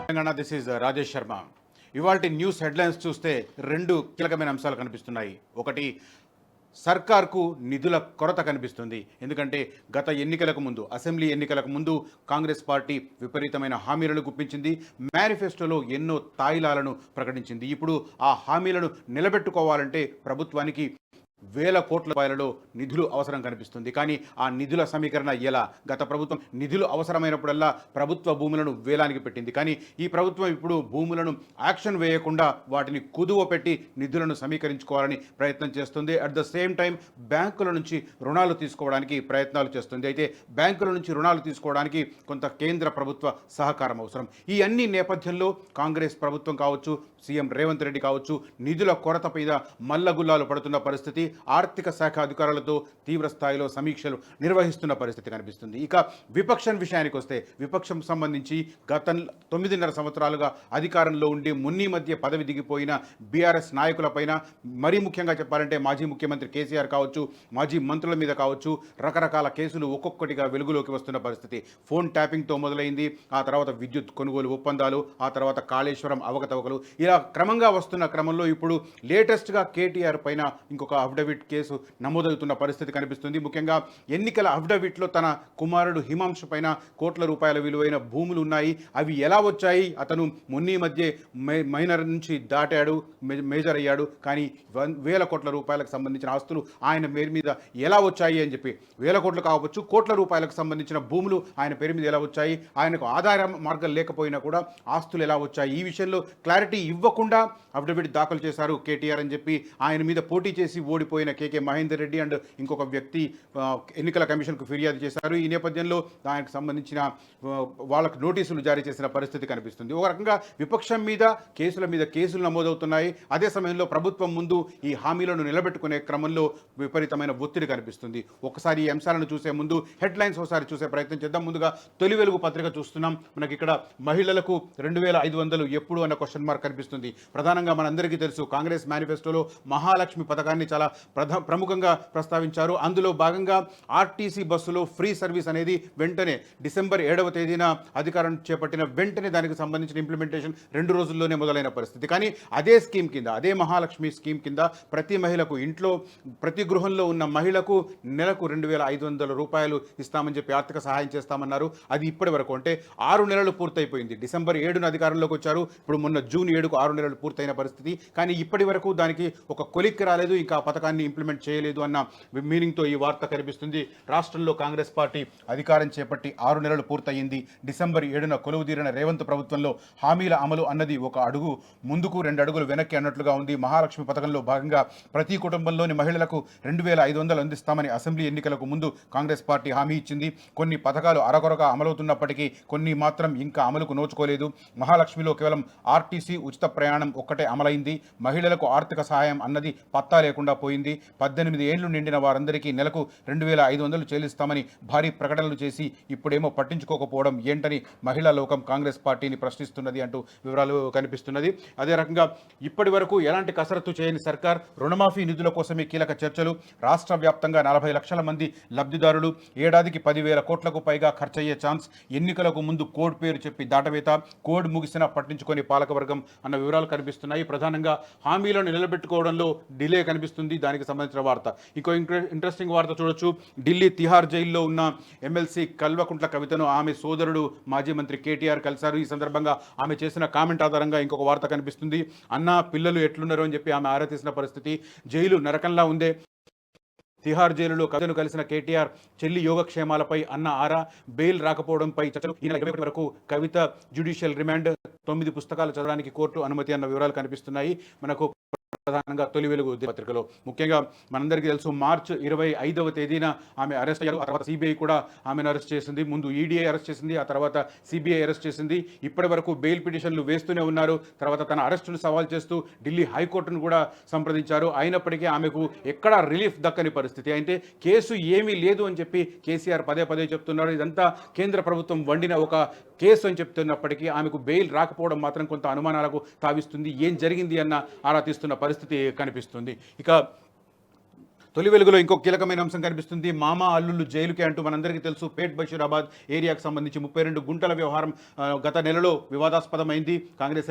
Telangana this is Rajesh Sharma. ఇవాల్టి news headlines చూస్తే రెండు కీలకమైన అంశాలు కనిపిస్తున్నాయి. ఒకటి, సర్కార్కు నిధుల కొరత కనిపిస్తుంది. ఎందుకంటే గత ఎన్నికలకు ముందు, అసెంబ్లీ ఎన్నికలకు ముందు కాంగ్రెస్ పార్టీ విపరీతమైన హామీలను గుప్పించింది. మేనిఫెస్టోలో ఎన్నో తాయిలాలను ప్రకటించింది. ఇప్పుడు ఆ హామీలను నిలబెట్టుకోవాలంటే ప్రభుత్వానికి వేల కోట్ల రూపాయలలో నిధులు అవసరం కనిపిస్తుంది. కానీ ఆ నిధుల సమీకరణ ఎలా? గత ప్రభుత్వం నిధులు అవసరమైనప్పుడల్లా ప్రభుత్వ భూములను వేలానికి పెట్టింది. కానీ ఈ ప్రభుత్వం ఇప్పుడు భూములను యాక్షన్ వేయకుండా వాటిని కుదువ పెట్టి నిధులను సమీకరించుకోవాలని ప్రయత్నం చేస్తుంది. అట్ ద సేమ్ టైం బ్యాంకుల నుంచి రుణాలు తీసుకోవడానికి ప్రయత్నాలు చేస్తుంది. అయితే బ్యాంకుల నుంచి రుణాలు తీసుకోవడానికి కొంత కేంద్ర ప్రభుత్వ సహకారం అవసరం. ఈ అన్ని నేపథ్యంలో కాంగ్రెస్ ప్రభుత్వం కావచ్చు, సీఎం రేవంత్ రెడ్డి కావచ్చు, నిధుల కొరత మీద మల్లగుల్లాలు పడుతున్న పరిస్థితి. ఆర్థిక శాఖ అధికారులతో తీవ్ర స్థాయిలో సమీక్షలు నిర్వహిస్తున్న పరిస్థితి కనిపిస్తుంది. ఇక విపక్షం విషయానికి వస్తే, విపక్షం సంబంధించి గత 9.5 సంవత్సరాలుగా అధికారంలో ఉండి మున్ని మధ్య పదవి దిగిపోయిన బీఆర్ఎస్ నాయకులపైన, మరీ ముఖ్యంగా చెప్పాలంటే మాజీ ముఖ్యమంత్రి కేసీఆర్ కావచ్చు, మాజీ మంత్రుల మీద కావచ్చు, రకరకాల కేసులు ఒక్కొక్కటిగా వెలుగులోకి వస్తున్న పరిస్థితి. ఫోన్ ట్యాపింగ్తో మొదలైంది, ఆ తర్వాత విద్యుత్ కొనుగోలు ఒప్పందాలు, ఆ తర్వాత కాళేశ్వరం అవకతవకలు, ఇలా క్రమంగా వస్తున్న క్రమంలో ఇప్పుడు లేటెస్ట్గా కేటీఆర్ పైన ఇంకొక అఫిడవిట్ కేసు నమోదవుతున్న పరిస్థితి కనిపిస్తుంది. ముఖ్యంగా ఎన్నికల అఫిడవిట్లో తన కుమారుడు హిమాంశు పైన కోట్ల రూపాయల విలువైన భూములు ఉన్నాయి. అవి ఎలా వచ్చాయి? అతను మొన్నీ మధ్య మైనర్ నుంచి దాటాడు, మేజర్ అయ్యాడు. కానీ వేల కోట్ల రూపాయలకు సంబంధించిన ఆస్తులు ఆయన పేరు మీద ఎలా వచ్చాయి అని చెప్పి, వేల కోట్లు కావచ్చు, కోట్ల రూపాయలకు సంబంధించిన భూములు ఆయన పేరు మీద ఎలా వచ్చాయి, ఆయనకు ఆధార మార్గం లేకపోయినా కూడా ఆస్తులు ఎలా వచ్చాయి, ఈ విషయంలో క్లారిటీ ఇవ్వకుండా అఫిడవిట్ దాఖలు చేశారు కేటీఆర్ అని చెప్పి ఆయన మీద పోటీ చేసి ఓడిపోయిన కేకే మహేందర్ రెడ్డి అండ్ ఇంకొక వ్యక్తి ఎన్నికల కమిషన్కు ఫిర్యాదు చేశారు. ఈ నేపథ్యంలో దానికి సంబంధించిన వాళ్ళకు నోటీసులు జారీ చేసిన పరిస్థితి కనిపిస్తుంది. ఒక రకంగా విపక్షం మీద కేసులు నమోదవుతున్నాయి. అదే సమయంలో ప్రభుత్వం ముందు ఈ హామీలను నిలబెట్టుకునే క్రమంలో విపరీతమైన ఒత్తిడి కనిపిస్తుంది. ఒకసారి ఈ అంశాలను చూసే ముందు హెడ్లైన్స్ ఒకసారి చూసే ప్రయత్నం చేద్దాం. ముందుగా తొలి వెలుగు పత్రిక చూస్తున్నాం. మనకి ఇక్కడ మహిళలకు 2500 ఎప్పుడు అన్న క్వశ్చన్ మార్క్ కనిపిస్తుంది. ప్రధానంగా మనందరికీ తెలుసు, కాంగ్రెస్ మేనిఫెస్టోలో మహాలక్ష్మి పథకాన్ని చాలా ప్రముఖంగా ప్రస్తావించారు. అందులో భాగంగా ఆర్టీసీ బస్సులో ఫ్రీ సర్వీస్ అనేది వెంటనే డిసెంబర్ 7వ తేదీన అధికారం చేపట్టిన వెంటనే దానికి సంబంధించిన ఇంప్లిమెంటేషన్ 2 రోజుల్లోనే మొదలైన పరిస్థితి. కానీ అదే స్కీమ్ కింద, అదే మహాలక్ష్మి స్కీమ్ కింద ప్రతి మహిళకు, ఇంట్లో ప్రతి గృహంలో ఉన్న మహిళకు నెలకు 2500 రూపాయలు ఇస్తామని చెప్పి ఆర్థిక సహాయం చేస్తామన్నారు. అది ఇప్పటి వరకు అంటే 6 నెలలు పూర్తయిపోయింది. డిసెంబర్ 7న అధికారంలోకి వచ్చారు. ఇప్పుడు మొన్న జూన్ 7కు 6 నెలలు పూర్తయిన పరిస్థితి. కానీ ఇప్పటి వరకు దానికి ఒక కొలిక్కి రాలేదు, ఇంకా పథకాన్ని ఇంప్లిమెంట్ చేయలేదు అన్న మీనింగ్తో ఈ వార్త కనిపిస్తుంది. రాష్ట్రంలో కాంగ్రెస్ పార్టీ అధికారం చేపట్టి 6 నెలలు పూర్తయింది. డిసెంబర్ 7న కొలువుదీరిన రేవంత్ ప్రభుత్వంలో హామీల అమలు అన్నది ఒక అడుగు ముందుకు 2 అడుగులు వెనక్కి అన్నట్లుగా ఉంది. మహాలక్ష్మి పథకంలో భాగంగా ప్రతి కుటుంబంలోని మహిళలకు 2500 అందిస్తామని అసెంబ్లీ ఎన్నికలకు ముందు కాంగ్రెస్ పార్టీ హామీ ఇచ్చింది. కొన్ని పథకాలు అరకొరగా అమలవుతున్నప్పటికీ కొన్ని మాత్రం ఇంకా అమలుకు నోచుకోలేదు. మహాలక్ష్మిలో కేవలం ఆర్టీసీ ఉచిత ప్రయాణం ఒక్కటే అమలైంది. మహిళలకు ఆర్థిక సహాయం అన్నది పత్తా లేకుండా పోయింది. 18 ఏళ్లు నిండిన వారందరికీ నెలకు 2500 చెల్లిస్తామని భారీ ప్రకటనలు చేసి ఇప్పుడేమో పట్టించుకోకపోవడం ఏంటని మహిళా లోకం కాంగ్రెస్ పార్టీని ప్రశ్నిస్తున్నది అంటూ వివరాలు కనిపిస్తున్నది. అదే రకంగా ఇప్పటి వరకు ఎలాంటి కసరత్తు చేయని సర్కార్ రుణమాఫీ నిధుల కోసమే కీలక చర్చలు. రాష్ట్ర వ్యాప్తంగా 40 లక్షల మంది లబ్ధిదారులు, ఏడాదికి 10,000 కోట్లకు పైగా ఖర్చయ్యే ఛాన్స్. ఎన్నికలకు ముందు కోడ్ పేరు చెప్పి దాటవేత, కోడ్ ముగిసినా పట్టించుకొని పాలకవర్గం అన్న వివరాలు కనిపిస్తున్నాయి. ప్రధానంగా హామీలను నిలబెట్టుకోవడంలో డిలే కనిపిస్తుంది. దానికి సంబంధించిన వార్త. ఇంకో ఇంట్రెస్టింగ్ వార్త చూడొచ్చు. ఢిల్లీ తిహార్ జైల్లో ఉన్న ఎమ్మెల్సీ కల్వకుంట్ల కవితను ఆమె సోదరుడు మాజీ మంత్రి కేటీఆర్ కలిశారు. ఈ సందర్భంగా ఆమె చేసిన కామెంట్ ఆధారంగా ఇంకొక వార్త కనిపిస్తుంది. అన్న పిల్లలు ఎట్లున్నారు అని చెప్పి ఆమె ఆరా తీసిన పరిస్థితి. జైలు నరకంలా ఉందే. తిహార్ జైలులో కవితను కలిసిన కేటీఆర్ చెల్లి యోగక్షేమాలపై అన్న ఆరా, బెయిల్ రాకపోవడంపై చర్చలు. ఈ నెల 21 వరకు కవిత జ్యుడిషియల్ రిమాండ్, 9 పుస్తకాలు చదవడానికి కోర్టు అనుమతి అన్న వివరాలు కనిపిస్తున్నాయి మనకు. ప్రధానంగా తొలి వెలుగు పత్రికలో ముఖ్యంగా మనందరికీ తెలుసు, మార్చి 25వ తేదీన ఆమె అరెస్ట్ అయ్యారు. ఆ తర్వాత సిబిఐ కూడా ఆమెను అరెస్ట్ చేసింది. ముందు ఈడీఐ అరెస్ట్ చేసింది, ఆ తర్వాత సిబిఐ అరెస్ట్ చేసింది. ఇప్పటి వరకు బెయిల్ పిటిషన్లు వేస్తూనే ఉన్నారు. తర్వాత తన అరెస్టును సవాల్ చేస్తూ ఢిల్లీ హైకోర్టును కూడా సంప్రదించారు. అయినప్పటికీ ఆమెకు ఎక్కడా రిలీఫ్ దక్కని పరిస్థితి. అయితే కేసు ఏమీ లేదు అని చెప్పి కేసీఆర్ పదే చెప్తున్నారు. ఇదంతా కేంద్ర ప్రభుత్వం వండిన ఒక కేసు అని చెప్తున్నప్పటికీ ఆమెకు బెయిల్ రాకపోవడం మాత్రం కొంత అనుమానాలకు తావిస్తుంది. ఏం జరిగింది అన్న ఆరా తీస్తున్న పరిస్థితి కనిపిస్తుంది. ఇక తొలి వెలుగులో ఇంకో కీలకమైన అంశం కనిపిస్తుంది. మామ అల్లుళ్ళు జైలుకే అంటూ మనందరికీ తెలుసు. పేట్ బషీరాబాద్ ఏరియాకు సంబంధించి 32 గుంటల వ్యవహారం గత నెలలో వివాదాస్పదమైంది. కాంగ్రెస్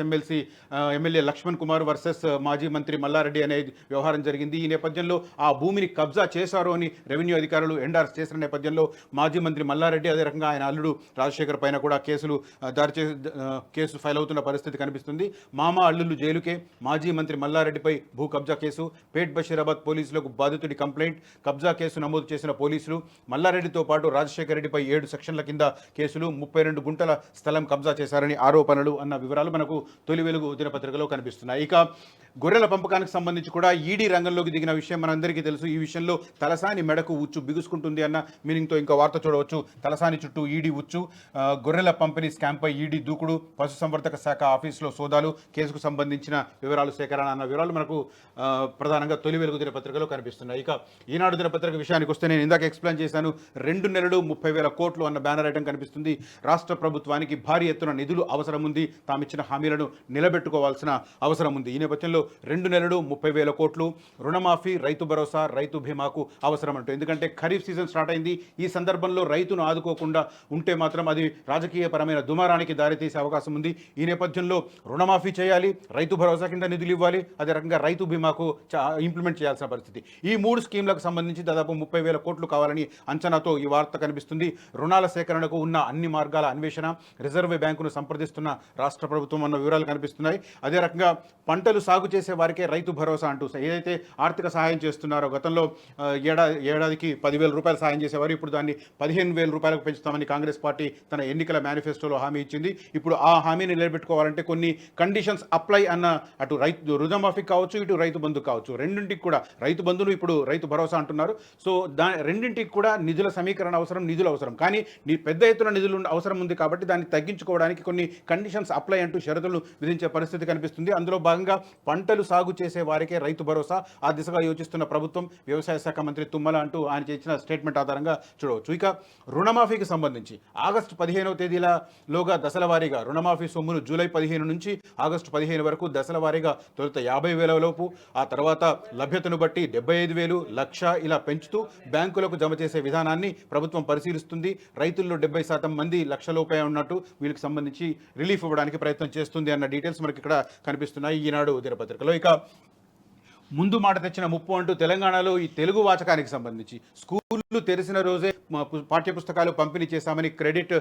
ఎమ్మెల్యే లక్ష్మణ్ కుమార్ వర్సెస్ మాజీ మంత్రి మల్లారెడ్డి అనే వ్యవహారం జరిగింది. ఈ నేపథ్యంలో ఆ భూమిని కబ్జా చేశారు అని రెవెన్యూ అధికారులు ఎండార్స్ చేసిన నేపథ్యంలో మాజీ మంత్రి మల్లారెడ్డి, అదే రకంగా ఆయన అల్లుడు రాజశేఖర్ పైన కూడా కేసు ఫైల్ అవుతున్న పరిస్థితి కనిపిస్తుంది. మామ అల్లుళ్ళు జైలుకే, మాజీ మంత్రి మల్లారెడ్డిపై భూ కబ్జా కేసు, పేట్ బషీరాబాద్ పోలీసులకు బాధితుడి కంప్లైంట్, కబ్జా కేసు నమోదు చేసిన పోలీసులు, మల్లారెడ్డితో పాటు రాజశేఖర రెడ్డిపై 7 సెక్షన్ల కింద కేసులు, 32 గుంటల స్థలం కబ్జా చేశారని ఆరోపణలు అన్న వివరాలు మనకు తొలి వెలుగు దినపత్రికలో కనిపిస్తున్నాయి. ఇక గొర్రెల పెంపకానికి సంబంధించి కూడా ఈడీ రంగంలోకి దిగిన విషయం మనందరికీ తెలుసు. ఈ విషయంలో తలసాని మెడకు ఉచ్చు బిగుసుకుంటుంది అన్న మీనింగ్తో ఇంకో వార్త చూడవచ్చు. తలసాని చుట్టూ ఈడీ ఉచ్చు, గొర్రెల పంపిణీ స్కామ్పై ఈడీ దూకుడు, పశుసంవర్ధక శాఖ ఆఫీసులో సోదాలు, కేసుకు సంబంధించిన వివరాలు సేకరణ అన్న వివరాలు మనకు ప్రధానంగా తొలి వెలుగు దినపత్రికలో కనిపిస్తున్నాయి. ఇక ఈనాడు దినపత్రిక విషయానికి వస్తే నేను ఇందాక ఎక్స్ప్లెయిన్ చేశాను. 2 నెలలు 30,000 కోట్లు అన్న బ్యానర్ ఐటమ్ కనిపిస్తుంది. రాష్ట్ర ప్రభుత్వానికి భారీ ఎత్తున నిధులు అవసరం ఉంది. తామిచ్చిన హామీలను నిలబెట్టుకోవాల్సిన అవసరం ఉంది. ఈ నేపథ్యంలో 2 నెలలు 30,000 కోట్లు, రుణమాఫీ, రైతు భరోసా, రైతు బీమాకు అవసరం అంటూ. ఎందుకంటే ఖరీఫ్ సీజన్ స్టార్ట్ అయింది. ఈ సందర్భంలో రైతును ఆదుకోకుండా ఉంటే మాత్రం అది రాజకీయపరమైన దుమారానికి దారితీసే అవకాశం ఉంది. ఈ నేపథ్యంలో రుణమాఫీ చేయాలి, రైతు భరోసా కింద నిధులు ఇవ్వాలి, అదే రకంగా రైతు బీమాకు ఇంప్లిమెంట్ చేయాల్సిన పరిస్థితి. ఈ 3 స్కీమ్లకు సంబంధించి దాదాపు 30,000 కోట్లు కావాలని అంచనాతో ఈ వార్త కనిపిస్తుంది. రుణాల సేకరణకు ఉన్న అన్ని మార్గాల అన్వేషణ, రిజర్వ్ బ్యాంకును సంప్రదిస్తున్న రాష్ట్ర ప్రభుత్వం అన్న వివరాలు కనిపిస్తున్నాయి. అదే రకంగా పంటలు సాగు చేసే వారికే రైతు భరోసా అంటూ ఏదైతే ఆర్థిక సహాయం చేస్తున్నారో, గతంలో ఏడాదికి 10,000 రూపాయలు సహాయం చేసేవారు, ఇప్పుడు దాన్ని 15,000 రూపాయలకు పెంచుతామని కాంగ్రెస్ పార్టీ తన ఎన్నికల మేనిఫెస్టోలో హామీ ఇచ్చింది. ఇప్పుడు ఆ హామీని నిలబెట్టుకోవాలంటే కొన్ని కండిషన్స్ అప్లై అన్న, అటు రుణమాఫీ కావచ్చు, ఇటు రైతు బంధు కావచ్చు, రెండింటికి కూడా రైతు బంధును ఇప్పుడు రైతు భరోసా అంటున్నారు. సో రెండింటికి కూడా నిధుల సమీకరణ అవసరం, నిధులు అవసరం. కానీ పెద్ద ఎత్తున నిధులు అవసరం ఉంది కాబట్టి దాన్ని తగ్గించుకోవడానికి కొన్ని కండిషన్స్ అప్లై అంటూ షరతులు విధించే పరిస్థితి కనిపిస్తుంది. అందులో భాగంగా పంటలు సాగు చేసే వారికే రైతు భరోసా, ఆ దిశగా యోచిస్తున్న ప్రభుత్వం, వ్యవసాయ శాఖ మంత్రి తుమ్మల అంటూ ఆయన ఇచ్చిన స్టేట్మెంట్ ఆధారంగా చూడవచ్చు. ఇక రుణమాఫీకి సంబంధించి ఆగస్టు 15వ తేదీలలోగా దశల వారీగా రుణమాఫీ సొమ్మును జూలై 15 నుంచి ఆగస్టు 15 వరకు దశల వారీగా తొలుత 50,000 లోపు, ఆ తర్వాత లభ్యతను బట్టి 75,000, 1,00,000 ఇలా పెంచుతూ బ్యాంకులకు జమ చేసే విధానాన్ని ప్రభుత్వం పరిశీలిస్తుంది. రైతుల్లో 70% మంది 1,00,000 లోపే ఉన్నట్టు వీళ్ళకి సంబంధించి రిలీఫ్ ఇవ్వడానికి ప్రయత్నం చేస్తుంది అన్న డీటెయిల్స్ మనకి ఇక్కడ కనిపిస్తున్నాయి ఈనాడు దినపత్రికలో. ఇక ముందు మాట తెచ్చిన ముప్పు అంటూ తెలంగాణలో ఈ తెలుగు వాచకానికి సంబంధించి స్కూళ్ళు తెరిసిన రోజే పాఠ్యపుస్తకాలు పంపిణీ చేశామని క్రెడిట్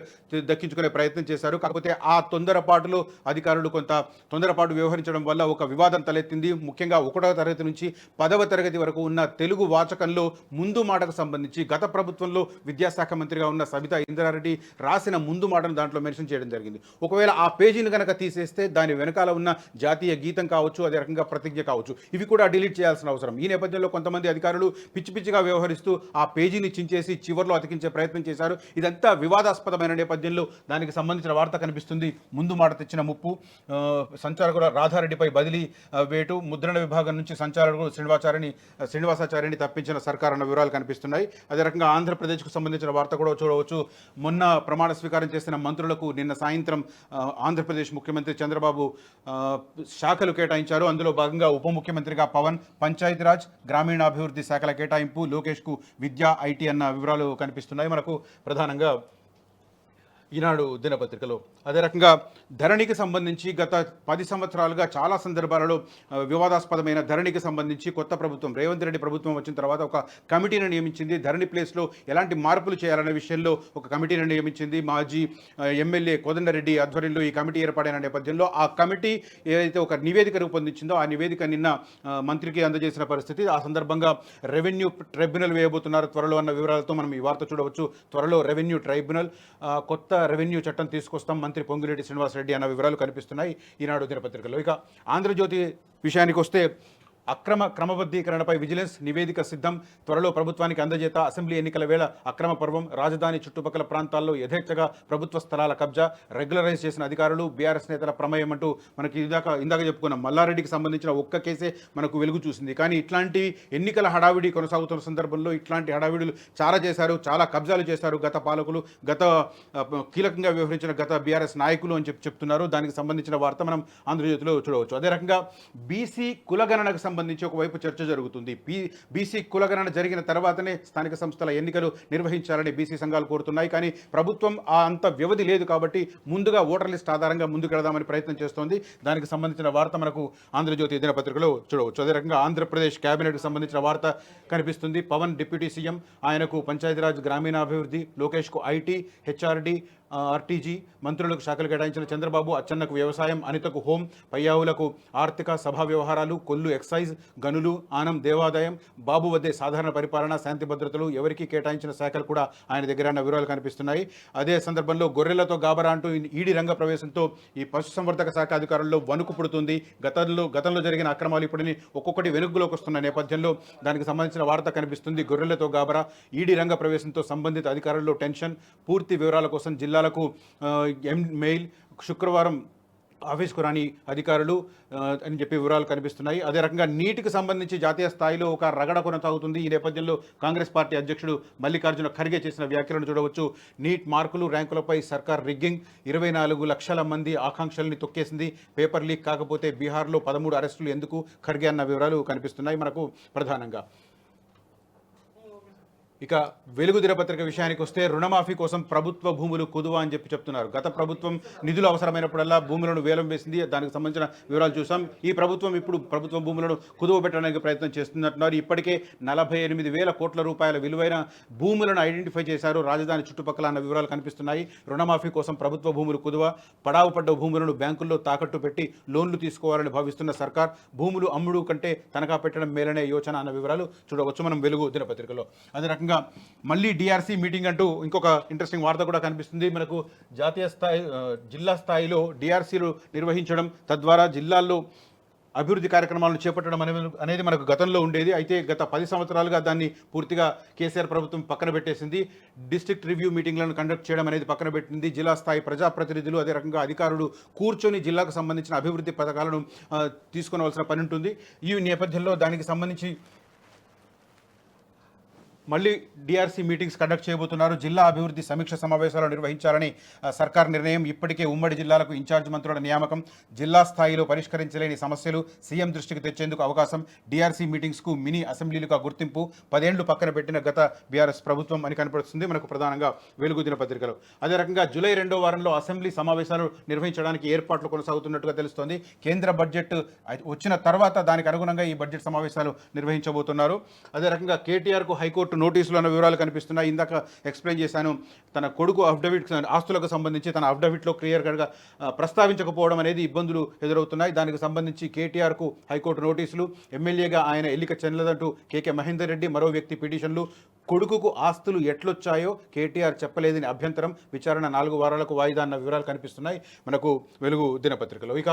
దక్కించుకునే ప్రయత్నం చేశారు. కాకపోతే ఆ తొందరపాటులో అధికారులు కొంత తొందరపాటు వ్యవహరించడం వల్ల ఒక వివాదం తలెత్తింది. ముఖ్యంగా 1వ తరగతి నుంచి 10వ తరగతి వరకు ఉన్న తెలుగు వాచకంలో ముందు మాటకు సంబంధించి గత ప్రభుత్వంలో విద్యాశాఖ మంత్రిగా ఉన్న సబితా ఇంద్రారెడ్డి రాసిన ముందు మాటను దాంట్లో మెన్షన్ చేయడం జరిగింది. ఒకవేళ ఆ పేజీని కనుక తీసేస్తే దాని వెనకాల ఉన్న జాతీయ గీతం కావచ్చు, అదే రకంగా ప్రతిజ్ఞ కావచ్చు, ఇవి కూడా డిలీట్ చేయాల్సిన అవసరం. ఈ నేపథ్యంలో కొంతమంది అధికారులు పిచ్చి పిచ్చిగా వ్యవహరిస్తూ ఆ పేజీని చించేసి చివర్లో అతికించే ప్రయత్నం చేశారు. ఇదంతా వివాదాస్పదమైన నేపథ్యంలో దానికి సంబంధించిన వార్త కనిపిస్తుంది. ముందు మాట తెచ్చిన ముప్పు, సంచాలకుల రాధారెడ్డిపై బదిలీ వేటు, ముద్రణ విభాగం నుంచి సంచాలకుడు శ్రీనివాసాచార్యని తప్పించిన సర్కార్ అన్న వివరాలు కనిపిస్తున్నాయి. అదే రకంగా ఆంధ్రప్రదేశ్కు సంబంధించిన వార్త కూడా చూడవచ్చు. మొన్న ప్రమాణ స్వీకారం చేసిన మంత్రులకు నిన్న సాయంత్రం ఆంధ్రప్రదేశ్ ముఖ్యమంత్రి చంద్రబాబు శాఖలు కేటాయించారు. అందులో భాగంగా ఉప ముఖ్యమంత్రిగా పవన్, పంచాయతీరాజ్, గ్రామీణాభివృద్ధి శాఖల కేటాయింపు, లోకేష్కు విద్యా, ఐటీ అన్న వివరాలు కనిపిస్తున్నాయి మనకు ప్రధానంగా ఈనాడు దినపత్రికలో. అదే రకంగా ధరణికి సంబంధించి గత 10 సంవత్సరాలుగా చాలా సందర్భాలలో వివాదాస్పదమైన ధరణికి సంబంధించి కొత్త ప్రభుత్వం, రేవంత్ రెడ్డి ప్రభుత్వం వచ్చిన తర్వాత ఒక కమిటీని నియమించింది. ధరణి ప్లేస్లో ఎలాంటి మార్పులు చేయాలనే విషయంలో ఒక కమిటీని నియమించింది. మాజీ ఎమ్మెల్యే కోదండరెడ్డి ఆధ్వర్యంలో ఈ కమిటీ ఏర్పడిన నేపథ్యంలో ఆ కమిటీ ఏదైతే ఒక నివేదిక రూపొందించిందో ఆ నివేదిక నిన్న మంత్రికి అందజేసిన పరిస్థితి. ఆ సందర్భంగా రెవెన్యూ ట్రైబ్యునల్ వేయబోతున్నారు త్వరలో అన్న వివరాలతో మనం ఈ వార్త చూడవచ్చు. త్వరలో రెవెన్యూ ట్రైబ్యునల్, కొత్త రెవెన్యూ చట్టం తీసుకొస్తాం మంత్రి పొంగులేటి శ్రీనివాసరెడ్డి అన్న వివరాలు కనిపిస్తున్నాయి ఈనాడు దినపత్రికలో. ఇక ఆంధ్రజ్యోతి విషయానికి వస్తే అక్రమ క్రమబద్ధీకరణపై విజిలెన్స్ నివేదిక సిద్ధం, త్వరలో ప్రభుత్వానికి అందజేత, అసెంబ్లీ ఎన్నికల వేళ అక్రమ పర్వం, రాజధాని చుట్టుపక్కల ప్రాంతాల్లో యథేచ్ఛగా ప్రభుత్వ స్థలాల కబ్జా, రెగ్యులరైజ్ చేసిన అధికారులు, బీఆర్ఎస్ నేతల ప్రమేయం అంటూ మనకి ఇందాక చెప్పుకున్నాం. మల్లారెడ్డికి సంబంధించిన ఒక్క కేసే మనకు వెలుగు చూసింది. కానీ ఇట్లాంటి ఎన్నికల హడావిడి కొనసాగుతున్న సందర్భంలో ఇట్లాంటి హడావిడులు చాలా చేశారు, చాలా కబ్జాలు చేశారు గత పాలకులు, కీలకంగా వ్యవహరించిన గత బీఆర్ఎస్ నాయకులు అని చెప్తున్నారు. దానికి సంబంధించిన వార్త మనం ఆంధ్రజ్యోతిలో చూడవచ్చు. అదే రకంగా బీసీ కులగణనకు సంబంధించి ఒకవైపు చర్చ జరుగుతుంది. బీసీ కులగణన జరిగిన తర్వాతనే స్థానిక సంస్థల ఎన్నికలు నిర్వహించాలని బీసీ సంఘాలు కోరుతున్నాయి. కానీ ప్రభుత్వం అంత వ్యవధి లేదు కాబట్టి ముందుగా ఓటర్ లిస్ట్ ఆధారంగా ముందుకెళ్దామని ప్రయత్నం చేస్తోంది. దానికి సంబంధించిన వార్త మనకు ఆంధ్రజ్యోతి దినపత్రికలో చూడవచ్చు. అదే రకంగా ఆంధ్రప్రదేశ్ కేబినెట్కి సంబంధించిన వార్త కనిపిస్తుంది. పవన్ డిప్యూటీ సీఎం, ఆయనకు పంచాయతీరాజ్ గ్రామీణాభివృద్ధి, లోకేష్కు ఐటీ, హెచ్ఆర్డీ, ఆర్టీజీ మంత్రులకు శాఖలు కేటాయించిన చంద్రబాబు, అచ్చెన్నకు వ్యవసాయం, అనితకు హోం, పయ్యావులకు ఆర్థిక సభా వ్యవహారాలు, కొల్లు ఎక్సైజ్, గనులు, ఆనం దేవాదాయం, బాబు వద్దే సాధారణ పరిపాలన, శాంతి భద్రతలు, ఎవరికి కేటాయించిన శాఖలు కూడా ఆయన దగ్గర ఉన్న వివరాలు కనిపిస్తున్నాయి. అదే సందర్భంలో గొర్రెలతో గాబరా అంటూ ఈడీ రంగ ప్రవేశంతో ఈ పశుసంవర్ధక శాఖ అధికారుల్లో వణుకు పుడుతుంది. గతంలో జరిగిన అక్రమాలు ఇప్పటిని ఒక్కొక్కటి వెనుకలోకి వస్తున్న నేపథ్యంలో దానికి సంబంధించిన వార్త కనిపిస్తుంది. గొర్రెలతో గాబరా, ఈడీ రంగ ప్రవేశంతో సంబంధిత అధికారుల్లో టెన్షన్. పూర్తి వివరాల కోసం జిల్లాలకు మెయిల్ శుక్రవారం ఆఫీస్కు రాని అధికారులు అని చెప్పి వివరాలు కనిపిస్తున్నాయి. అదే రకంగా నీటికి సంబంధించి జాతీయ స్థాయిలో ఒక రగడ కొనసాగుతుంది. ఈ నేపథ్యంలో కాంగ్రెస్ పార్టీ అధ్యక్షుడు మల్లికార్జున ఖర్గే చేసిన వ్యాఖ్యలను చూడవచ్చు. నీట్ మార్కులు, ర్యాంకులపై సర్కార్ రిగ్గింగ్, 24 లక్షల మంది ఆకాంక్షల్ని తొక్కేసింది, పేపర్ లీక్ కాకపోతే బీహార్లో 13 అరెస్టులు ఎందుకు, ఖర్గే అన్న వివరాలు కనిపిస్తున్నాయి మనకు ప్రధానంగా. ఇక వెలుగు దినపత్రిక విషయానికి వస్తే రుణమాఫీ కోసం ప్రభుత్వ భూములు కుదువా అని చెప్తున్నారు. గత ప్రభుత్వం నిధులు అవసరమైనప్పుడల్లా భూములను వేలం వేసింది. దానికి సంబంధించిన వివరాలు చూసాం. ఈ ప్రభుత్వం ఇప్పుడు ప్రభుత్వ భూములను కుదువ పెట్టడానికి ప్రయత్నం చేస్తున్నట్టున్నారు. ఇప్పటికే 48,000 కోట్ల రూపాయల విలువైన భూములను ఐడెంటిఫై చేశారు రాజధాని చుట్టుపక్కల అన్న వివరాలు కనిపిస్తున్నాయి. రుణమాఫీ కోసం ప్రభుత్వ భూములు కుదువ, పడావు పడ్డ భూములను బ్యాంకుల్లో తాకట్టు పెట్టి లోన్లు తీసుకోవాలని భావిస్తున్న సర్కార్ భూములు అమ్ముడు కంటే తనఖా పెట్టడం మేలనే యోచన అన్న వివరాలు చూడవచ్చు మనం వెలుగు దినపత్రికలో. అదే రకంగా మళ్ళీ డిఆర్సీ మీటింగ్ అంటూ ఇంకొక ఇంట్రెస్టింగ్ వార్త కూడా కనిపిస్తుంది మనకు. జాతీయ స్థాయి, జిల్లా స్థాయిలో డిఆర్సీలు నిర్వహించడం, తద్వారా జిల్లాల్లో అభివృద్ధి కార్యక్రమాలను చేపట్టడం అనేది మనకు గతంలో ఉండేది. అయితే గత 10 సంవత్సరాలుగా దాన్ని పూర్తిగా కేసీఆర్ ప్రభుత్వం పక్కన పెట్టేసింది. డిస్ట్రిక్ట్ రివ్యూ మీటింగ్లను కండక్ట్ చేయడం అనేది పక్కన పెట్టింది. జిల్లా స్థాయి ప్రజాప్రతినిధులు, అదే రకంగా అధికారులు కూర్చొని జిల్లాకు సంబంధించిన అభివృద్ధి పథకాలను తీసుకోవాల్సిన పని ఉంటుంది. ఈ నేపథ్యంలో దానికి సంబంధించి మళ్ళీ డిఆర్సీ మీటింగ్స్ కండక్ట్ చేయబోతున్నారు. జిల్లా అభివృద్ధి సమీక్ష సమావేశాలు నిర్వహించాలని సర్కార్ నిర్ణయం. ఇప్పటికే ఉమ్మడి జిల్లాలకు ఇన్ఛార్జ్ మంత్రుల నియామకం, జిల్లా స్థాయిలో పరిష్కరించలేని సమస్యలు సీఎం దృష్టికి తెచ్చేందుకు అవకాశం, డిఆర్సీ మీటింగ్స్కు మినీ అసెంబ్లీలుగా గుర్తింపు, 10 ఏళ్లు పక్కన పెట్టిన గత బీఆర్ఎస్ ప్రభుత్వం అని కనపడుతుంది మనకు ప్రధానంగా వెలుగు దినపత్రికలో. అదే రకంగా జూలై 2వ వారంలో అసెంబ్లీ సమావేశాలు నిర్వహించడానికి ఏర్పాట్లు కొనసాగుతున్నట్టుగా తెలుస్తోంది. కేంద్ర బడ్జెట్ వచ్చిన తర్వాత దానికి అనుగుణంగా ఈ బడ్జెట్ సమావేశాలు నిర్వహించబోతున్నారు. అదే రకంగా కేటీఆర్కు హైకోర్టు నోటీసులు అన్న వివరాలు కనిపిస్తున్నాయి. ఇందాక ఎక్స్ప్లెయిన్ చేశాను. తన కొడుకు అఫిడవిట్ ఆస్తులకు సంబంధించి తన అఫిడవిట్లో క్లియర్గా ప్రస్తావించకపోవడం అనేది ఇబ్బందులు ఎదురవుతున్నాయి. దానికి సంబంధించి కేటీఆర్కు హైకోర్టు నోటీసులు, ఎమ్మెల్యేగా ఆయన ఎన్నిక చెందలేదంటూ కేకే మహేందర్ రెడ్డి మరో వ్యక్తి పిటిషన్లు, కొడుకుకు ఆస్తులు ఎట్లొచ్చాయో కేటీఆర్ చెప్పలేదని అభ్యంతరం, విచారణ 4 వారాలకు వాయిదా అన్న వివరాలు కనిపిస్తున్నాయి మనకు వెలుగు దినపత్రికలో. ఇక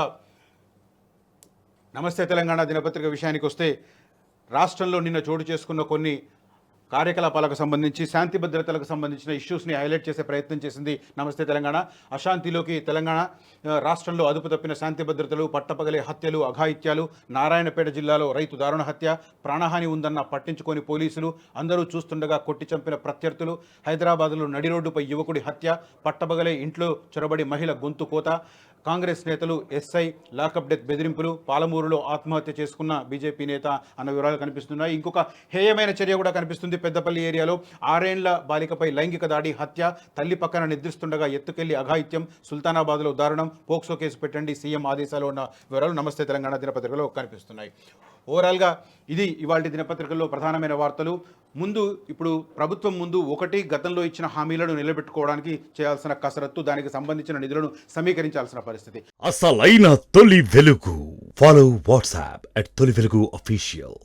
నమస్తే తెలంగాణ దినపత్రిక విషయానికి వస్తే రాష్ట్రంలో నిన్న చోటు చేసుకున్న కొన్ని కార్యకలాపాలకు సంబంధించి, శాంతి భద్రతలకు సంబంధించిన ఇష్యూస్ని హైలైట్ చేసే ప్రయత్నం చేసింది నమస్తే తెలంగాణ. అశాంతిలోకి తెలంగాణ, రాష్ట్రంలో అదుపు తప్పిన శాంతి భద్రతలు, పట్టపగలే హత్యలు, అఘాయిత్యాలు, నారాయణపేట జిల్లాలో రైతు దారుణ హత్య, ప్రాణహాని ఉందన్న పట్టించుకోని పోలీసులు, అందరూ చూస్తుండగా కొట్టి చంపిన ప్రత్యర్థులు, హైదరాబాద్లో నడి రోడ్డుపై యువకుడి హత్య, పట్టపగలే ఇంట్లో చొరబడి మహిళ గొంతు కోత, కాంగ్రెస్ నేతలు ఎస్ఐ లాకప్ డెత్ బెదిరింపులు, పాలమూరులో ఆత్మహత్య చేసుకున్న బీజేపీ నేత అన్న వివరాలు కనిపిస్తున్నాయి. ఇంకొక హేయమైన చర్య కూడా కనిపిస్తుంది. పెద్దపల్లి ఏరియాలో 6 ఏళ్ల బాలికపై లైంగిక దాడి, హత్య, తల్లి పక్కన నిద్రిస్తుండగా ఎత్తుకెళ్లి అఘాయిత్యం, సుల్తానాబాద్లో దారుణం, పోక్సో కేసు పెట్టండి సీఎం ఆదేశాలు ఉన్న వివరాలు నమస్తే తెలంగాణ దినపత్రికలో కనిపిస్తున్నాయి. ఓవరాల్గా ఇది ఇవాళ దినపత్రికల్లో ప్రధానమైన వార్తలు. ఇప్పుడు ప్రభుత్వం ముందు ఒకటి గతంలో ఇచ్చిన హామీలను నిలబెట్టుకోవడానికి చేయాల్సిన కసరత్తు, దానికి సంబంధించిన నిధులను సమీకరించాల్సిన పరిస్థితి. అసలైన తొలి వెలుగు. ఫాలో వాట్సాప్ @తొలి వెలుగు official.